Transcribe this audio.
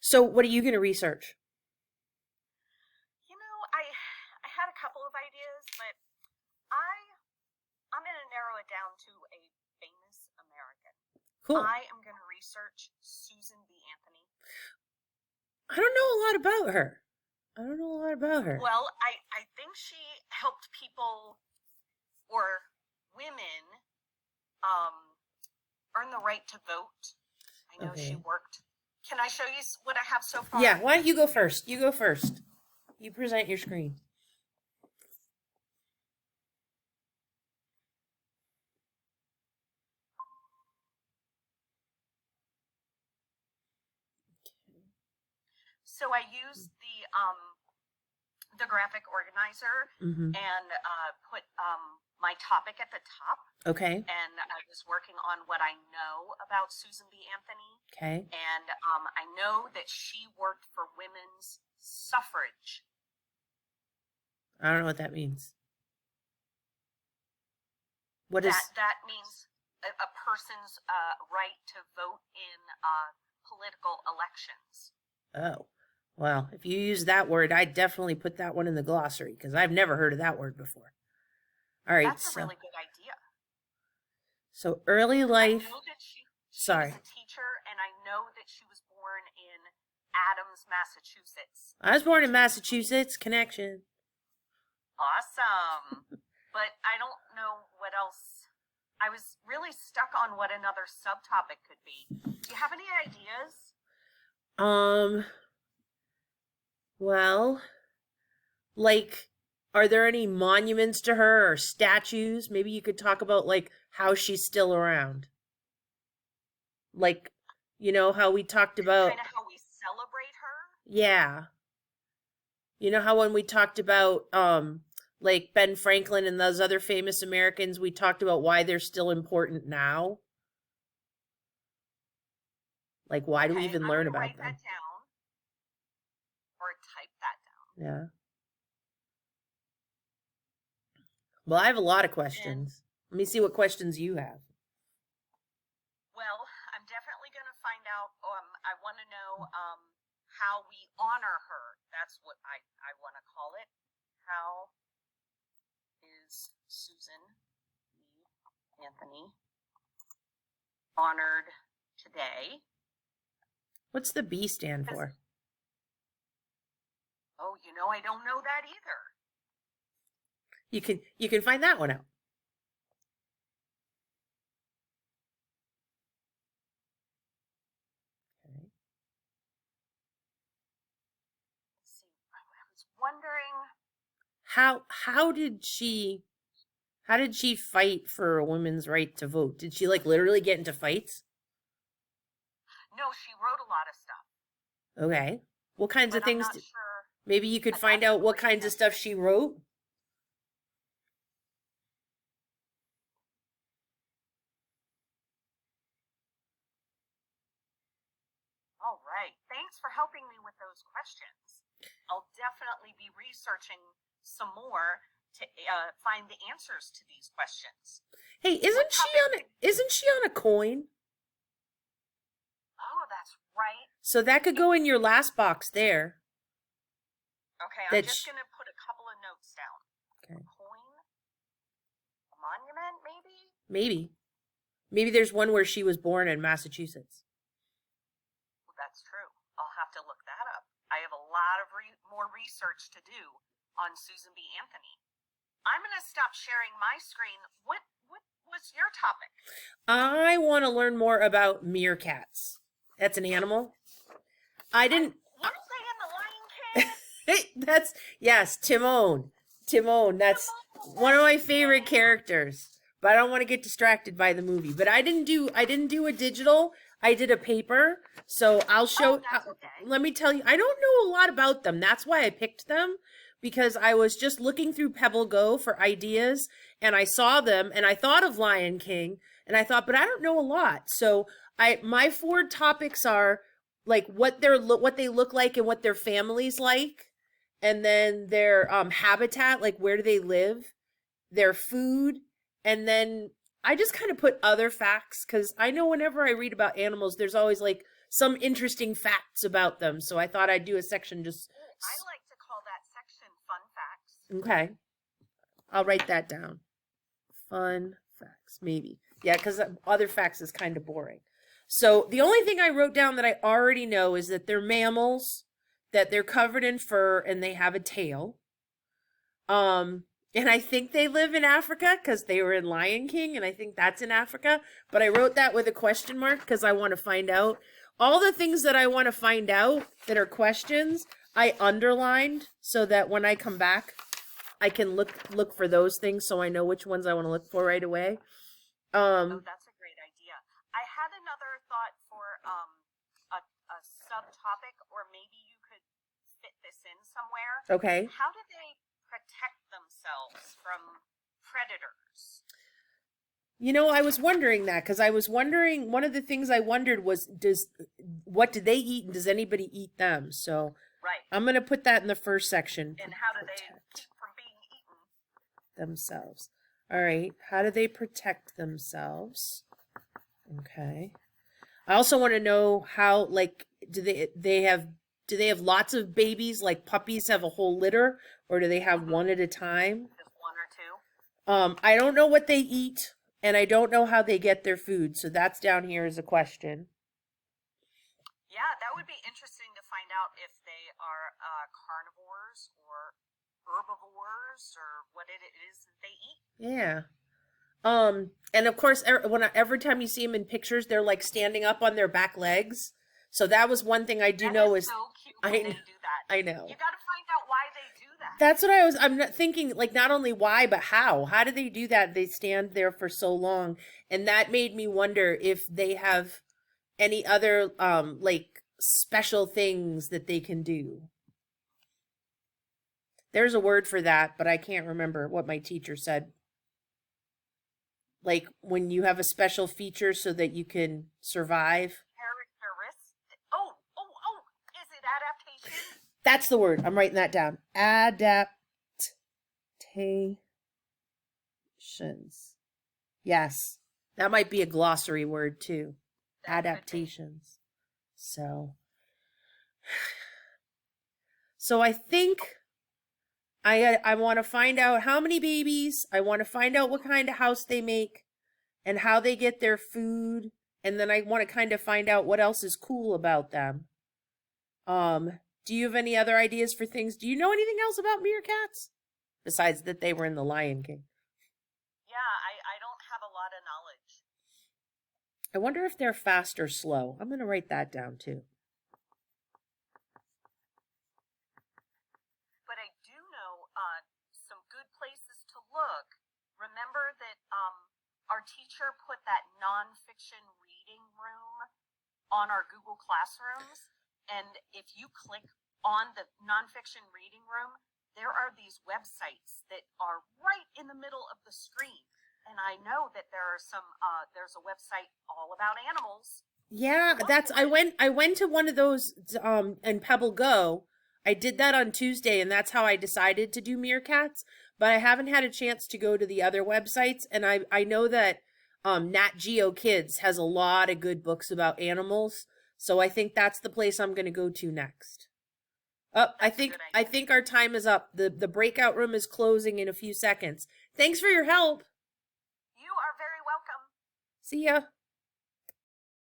So what are you going to research? I had a couple of ideas, but I I'm going to narrow it down to a famous American. Cool. I am going to research Susan B. Anthony. I don't know a lot about her. I don't know a lot about her. Well, I think she helped people or women um, earn the right to vote. I know she Okay. worked. Can I show you what I have so Yeah, far? why don't you go first? You go first. You present your screen. So I used the graphic organizer Mm-hmm. and put my topic at the top. Okay. And I was working on what I know about Susan B. Anthony. Okay. And I know that she worked for women's suffrage. I don't know what that means. What is? That means a person's right to vote in political elections. Oh. Well, if you use that word, I'd definitely put that one in the glossary because I've never heard of that word before. All right. That's a really good idea. So early I life. know that she Sorry. was a teacher, and I know that she was born in Adams, Massachusetts. I was born in Massachusetts. Connection. Awesome. But I don't know what else. I was really stuck on what another subtopic could be. Do you have any ideas? Well, like, are there any monuments to her or statues? Maybe you could talk about, like, how she's still around. Like, you know, how we talked about, Kind of how we celebrate her? yeah. You know how when we talked about, like Ben Franklin and those other famous Americans, we talked about why they're still important now? Like, why do we Okay, even I'm learn going to about write them? that down or type that down. Yeah. Well, I have a lot of And, questions. Let me see what questions you have. well, I'm definitely going to find out. I want to know how we honor her. That's what I want to call it. How is Susan B. Anthony honored today? What's the B stand for? Oh, I don't know that either. You can find that one out. Okay. Let's see. I was wondering. How did she fight for a woman's right to vote? Did she like literally get into fights? No, she wrote a lot of stuff, Okay. What kinds of but I'm things not did, sure. maybe you could find That's a out what great kinds of stuff question. she wrote? All right. Thanks for helping me with those questions. I'll definitely be researching some more to find the answers to these questions. Hey, What topic? isn't she on a coin? Oh, that's right. So that could go in your last box there. Okay, I'm That just sh- going to put a couple of notes down. okay. A coin, a monument, maybe? Maybe. Maybe there's one where she was born in Massachusetts. Well, that's true. I'll have to look that up. I have a lot of more research to do on Susan B. Anthony. I'm going to stop sharing my screen. What was your topic? I want to learn more about meerkats. That's an animal. I didn't. Weren't they in The Lion King? That's yes, Timon. Timon. That's one of my favorite characters. But I don't want to get distracted by the movie. But I didn't do a digital. I did a paper. So I'll show. Oh, that's okay. Let me tell you, I don't know a lot about them. That's why I picked them because I was just looking through Pebble Go for ideas and I saw them and I thought of Lion King and I thought, but I don't know a lot. So my four topics are like what they look like and what their families like, and then their habitat, like where do they live, their food, and then I just kind of put other facts because I know whenever I read about animals, there's always like some interesting facts about them. So I thought I'd do a section just. I like to call that section fun facts. Okay. I'll write that down. Fun facts, maybe. Yeah, because other facts is kind of boring. So the only thing I wrote down that I already know is that they're mammals, that they're covered in fur, and they have a tail. And I think they live in Africa because they were in Lion King, and I think that's in Africa. But I wrote that with a question mark because I want to find out. All the things that I want to find out that are questions, I underlined so that when I come back, I can look for those things so I know which ones I want to look for right away. Oh, that's a great idea. I had another thought for a subtopic, or maybe you could fit this in somewhere. Okay. How do they protect themselves from predators? You know, I was wondering that because I was wondering, one of the things I wondered was, what do they eat and does anybody eat them? So Right. I'm going to put that in the first section. And how do they Protect keep from being eaten? themselves. All right. How do they protect themselves? Okay. I also want to know how, like, do they have lots of babies, like puppies have a whole litter, or do they have one at a time? Just one or two? I don't know what they eat, and I don't know how they get their food, so that's down here as a question. Yeah, that would be interesting to find out if they are carnivores or herbivores or what it is that they eat. Yeah. And of course, every time you see them in pictures, they're like standing up on their back legs. So that was one thing I do know is so cute when they do that. I know. You got to find out why they do that. That's what I'm not thinking, like, not only why, but how. How do they do that? They stand there for so long. And that made me wonder if they have any other, like, special things that they can do. There's a word for that, but I can't remember what my teacher said. Like, when you have a special feature so that you can survive. Characteristic. Oh, is it adaptation? That's the word. I'm writing that down. Adaptations. Yes. That might be a glossary word too. Adaptations. So I think I want to find out how many babies. I want to find out what kind of house they make and how they get their food. And then I want to kind of find out what else is cool about them. Do you have any other ideas for things? Do you know anything else about meerkats? Besides that they were in the Lion King. Yeah, I don't have a lot of knowledge. I wonder if they're fast or slow. I'm going to write that down too. But I do know some good places to look. Remember that our teacher put that nonfiction reading room on our Google Classrooms? And if you click on the nonfiction reading room, there are these websites that are right in the middle of the screen. And I know that there are there's a website all about animals. Yeah, I went to one of those in Pebble Go. I did that on Tuesday, and that's how I decided to do meerkats. But I haven't had a chance to go to the other websites, and I know that Nat Geo Kids has a lot of good books about animals. So I think that's the place I'm going to go to next. I think our time is up. The breakout room is closing in a few seconds. Thanks for your help. You are very welcome. See ya.